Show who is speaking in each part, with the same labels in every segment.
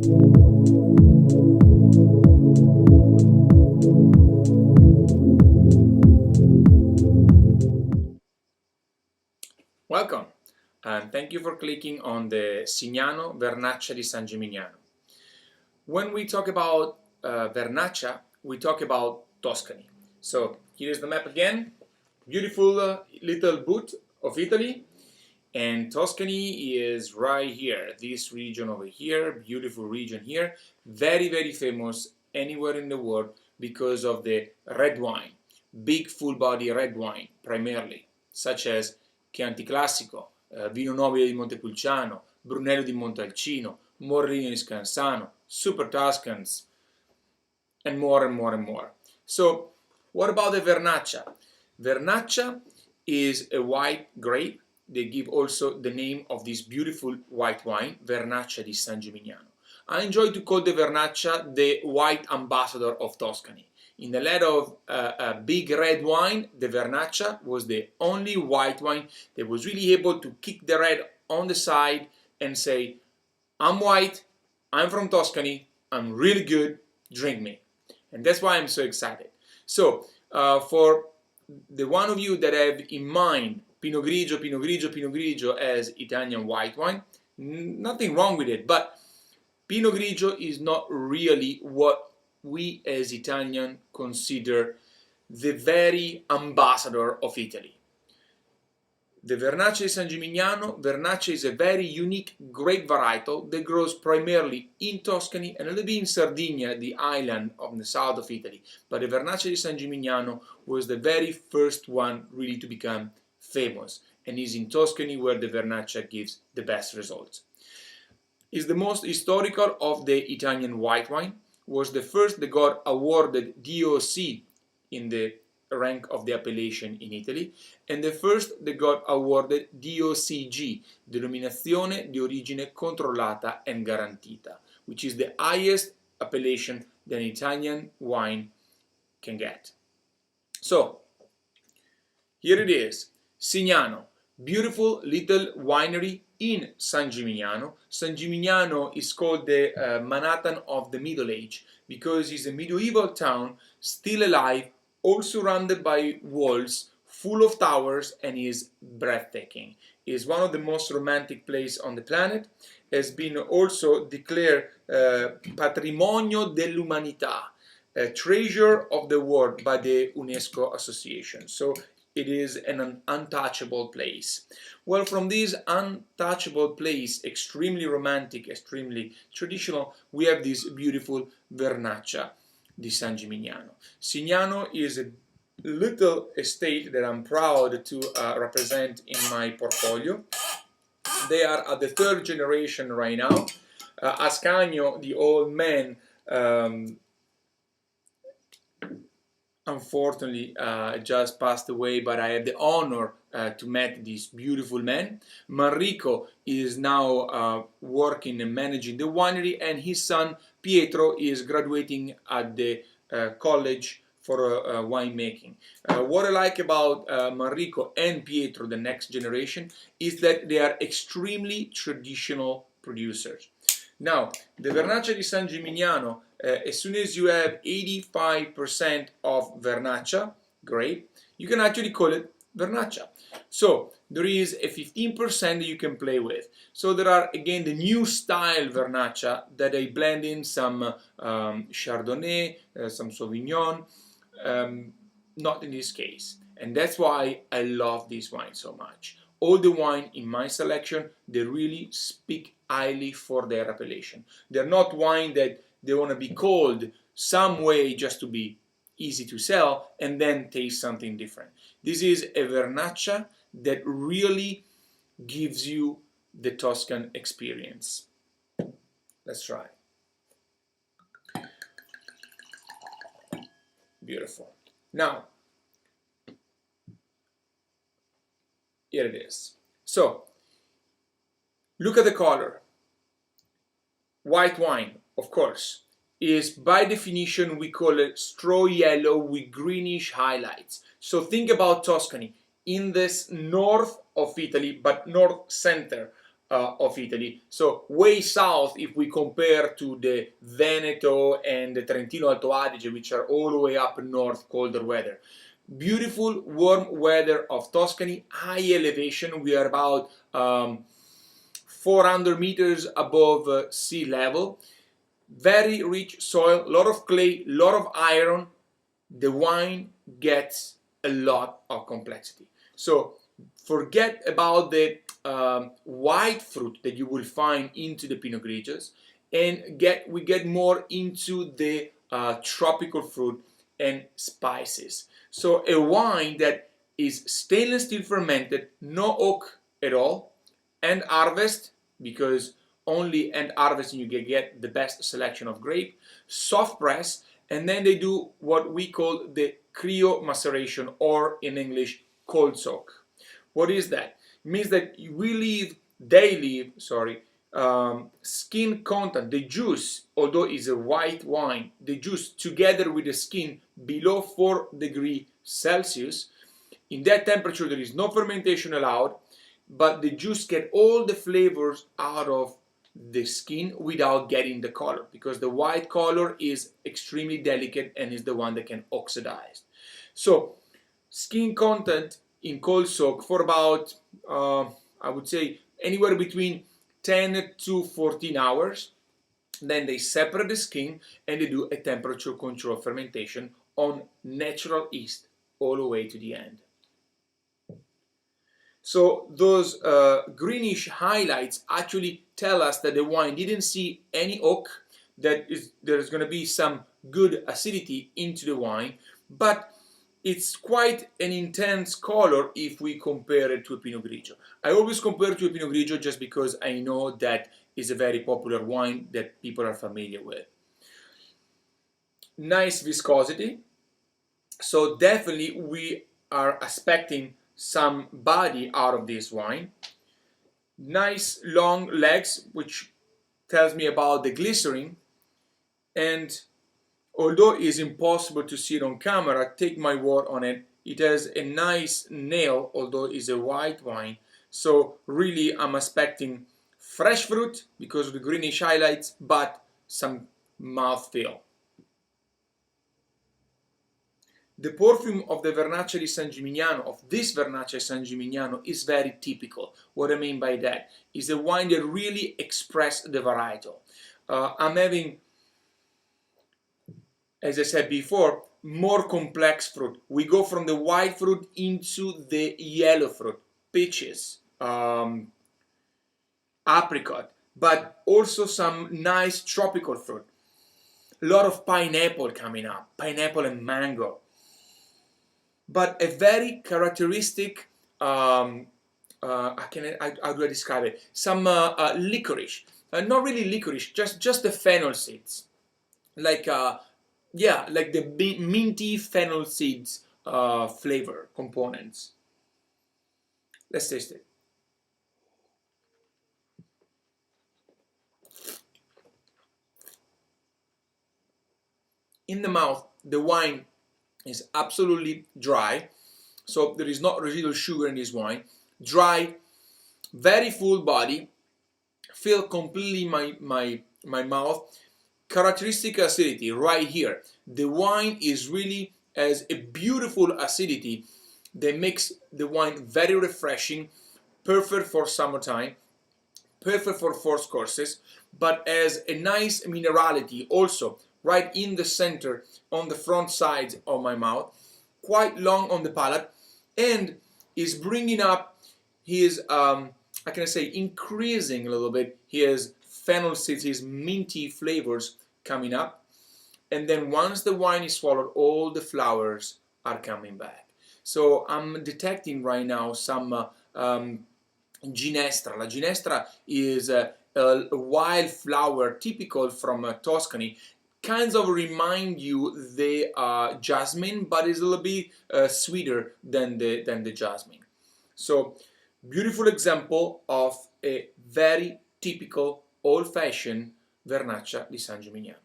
Speaker 1: Welcome, and thank you for clicking on the Signano Vernaccia di San Gimignano. When we talk about Vernaccia, we talk about Tuscany. So here's the map again. Beautiful little boot of Italy, and Tuscany is right here. This region over here, beautiful region here, very, very famous anywhere in the world because of the red wine, big full body red wine primarily, such as Chianti Classico, Vino Nobile di Montepulciano, Brunello di Montalcino, Morellino di Scansano, Super Tuscans, and more and more and more. So what about the Vernaccia? Vernaccia is a white grape. They give also the name of this beautiful white wine, Vernaccia di San Gimignano. I enjoy to call the Vernaccia the white ambassador of Tuscany. In the land of big red wine, the Vernaccia was the only white wine that was really able to kick the red on the side and say, I'm white, I'm from Tuscany, I'm really good, drink me. And that's why I'm so excited. So for the one of you that have in mind Pinot Grigio as Italian white wine, nothing wrong with it, but Pinot Grigio is not really what we as Italians consider the very ambassador of Italy. The Vernaccia di San Gimignano, Vernaccia is a very unique grape varietal that grows primarily in Tuscany and a little bit in Sardinia, the island of the south of Italy. But the Vernaccia di San Gimignano was the very first one really to become famous, and is in Tuscany where the Vernaccia gives the best results. Is the most historical of the Italian white wine, was the first that got awarded DOC in the rank of the appellation in Italy, and the first that got awarded DOCG, Denominazione di Origine Controllata and Garantita, which is the highest appellation that an Italian wine can get. So, here it is, Signano, beautiful little winery in San Gimignano. San Gimignano is called the Manhattan of the Middle Age because it's a medieval town still alive, all surrounded by walls, full of towers, and is breathtaking. It is one of the most romantic places on the planet. Has been also declared Patrimonio dell'Umanità, a treasure of the world by the UNESCO Association. So it is an untouchable place. Well, from this untouchable place, extremely romantic, extremely traditional, we have this beautiful Vernaccia di San Gimignano. Signano is a little estate that I'm proud to represent in my portfolio. They are at the third generation right now. Ascanio, the old man, unfortunately just passed away, but I had the honor to meet this beautiful man. Manrico is now working and managing the winery, and his son Pietro is graduating at the college for winemaking. What I like about Manrico and Pietro, the next generation, is that they are extremely traditional producers. Now, the Vernaccia di San Gimignano, as soon as you have 85% of Vernaccia grape, you can actually call it Vernaccia. So there is a 15% that you can play with. So there are again the new style Vernaccia that they blend in some Chardonnay, some Sauvignon, not in this case. And that's why I love this wine so much. All the wine in my selection, they really speak highly for their appellation. They're not wine that they want to be called some way just to be easy to sell and then taste something different. This is a Vernaccia that really gives you the Tuscan experience. Let's try. Beautiful. Now, here it is. So, look at the color. White wine, of course, is by definition we call it straw yellow with greenish highlights. So think about Tuscany in this north of Italy, but north center of Italy. So way south if we compare to the Veneto and the Trentino Alto Adige, which are all the way up north, colder weather. Beautiful warm weather of Tuscany, high elevation. We are about 400 meters above sea level. Very rich soil, a lot of clay, a lot of iron. The wine gets a lot of complexity. So forget about the white fruit that you will find into the Pinot Grigios, and we get more into the tropical fruit and spices. So a wine that is stainless steel fermented, no oak at all, and harvest, because only end harvesting you can get the best selection of grape, soft press, and then they do what we call the cryo maceration, or in English, cold soak. What is that? It means that they leave, skin content, the juice, although it's a white wine, the juice together with the skin below 4 degrees Celsius. In that temperature there is no fermentation allowed, but the juice get all the flavors out of the skin without getting the color, because the white color is extremely delicate and is the one that can oxidize. So skin content in cold soak for about I would say anywhere between 10 to 14 hours. Then they separate the skin and they do a temperature control fermentation on natural yeast all the way to the end. So those greenish highlights actually tell us that the wine didn't see any oak, that there's going to be some good acidity into the wine, but it's quite an intense color if we compare it to a Pinot Grigio. I always compare it to a Pinot Grigio just because I know that is a very popular wine that people are familiar with. Nice viscosity, so definitely we are expecting some body out of this wine. Nice long legs, which tells me about the glycerin, and although it's impossible to see it on camera, take my word on it, it has a nice nail, although it's a white wine. So really I'm expecting fresh fruit because of the greenish highlights, but some mouthfeel. The perfume of the Vernaccia di San Gimignano, of this Vernaccia di San Gimignano, is very typical. What I mean by that is a wine that really expresses the varietal. I'm having, as I said before, more complex fruit. We go from the white fruit into the yellow fruit, peaches, apricot, but also some nice tropical fruit. A lot of pineapple coming up, pineapple and mango. But a very characteristic, how do I describe it? Some licorice, not really licorice, just the fennel seeds, like like the minty fennel seeds flavor components. Let's taste it. In the mouth, the wine is absolutely dry, so there is not residual sugar in this wine. Dry, very full body, fill completely my mouth. Characteristic acidity right here. The wine is really has a beautiful acidity that makes the wine very refreshing, perfect for summertime, perfect for 4 courses, but has a nice minerality also right in the center, on the front side of my mouth, quite long on the palate, and is bringing up his, increasing a little bit his fennel seeds, his minty flavors coming up, and then once the wine is swallowed, all the flowers are coming back. So I'm detecting right now some ginestra. La ginestra is a wild flower typical from Tuscany. Kinds of remind you the jasmine, but is a little bit sweeter than the jasmine. So beautiful example of a very typical old-fashioned Vernaccia di San Gimignano.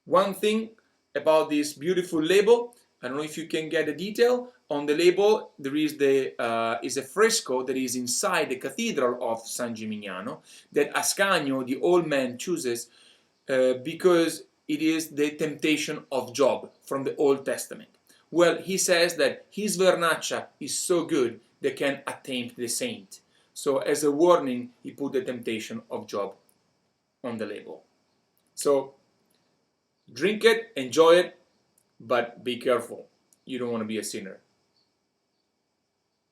Speaker 1: One thing about this beautiful label, I don't know if you can get the detail. On the label, there is is a fresco that is inside the Cathedral of San Gimignano that Ascanio, the old man, chooses because it is the temptation of Job from the Old Testament. Well, he says that his Vernaccia is so good they can attempt the saint. So as a warning, he put the temptation of Job on the label. So drink it, enjoy it, but be careful. You don't want to be a sinner.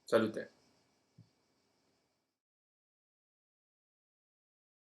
Speaker 1: Salute.